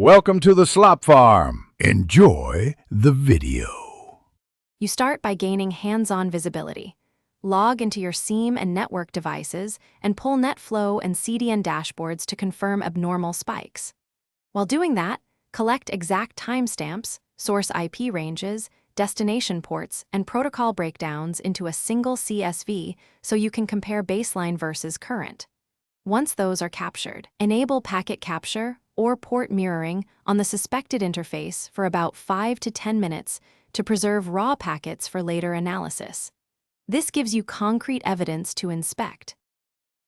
Welcome to the Slop Farm. Enjoy the video. You start by gaining hands-on visibility. Log into your SIEM and network devices and pull NetFlow and CDN dashboards to confirm abnormal spikes. While doing that, collect exact timestamps, source IP ranges, destination ports, and protocol breakdowns into a single CSV so you can compare baseline versus current. Once those are captured, enable packet capture or port mirroring on the suspected interface for about 5 to 10 minutes to preserve raw packets for later analysis. This gives you concrete evidence to inspect.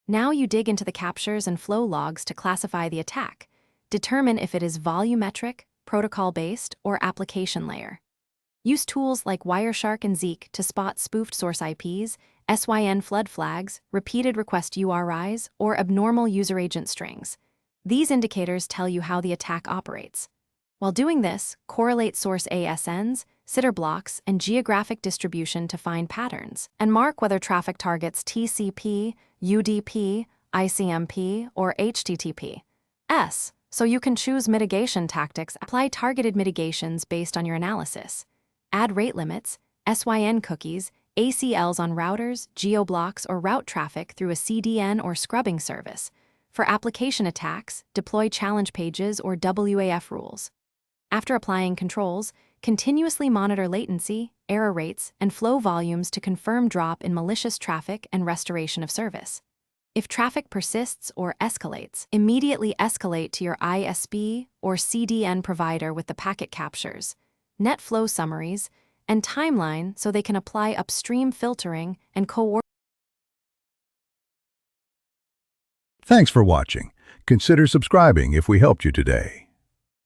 Now you dig into the captures and flow logs to classify the attack. Determine if it is volumetric, protocol-based, or application layer. Use tools like Wireshark and Zeek to spot spoofed source IPs, SYN flood flags, repeated request URIs, or abnormal user agent strings. These indicators tell you how the attack operates. While doing this, correlate source ASNs, sitter blocks, and geographic distribution to find patterns, and mark whether traffic targets TCP, UDP, ICMP, or HTTPS, so you can choose mitigation tactics. Apply targeted mitigations based on your analysis. Add rate limits, SYN cookies, ACLs on routers, geoblocks, or route traffic through a CDN or scrubbing service. For application attacks, deploy challenge pages or WAF rules. After applying controls, continuously monitor latency, error rates, and flow volumes to confirm drop in malicious traffic and restoration of service. If traffic persists or escalates, immediately escalate to your ISP or CDN provider with the packet captures, net flow summaries, and timeline so they can apply upstream filtering and coordinate. Thanks for watching. Consider subscribing if we helped you today.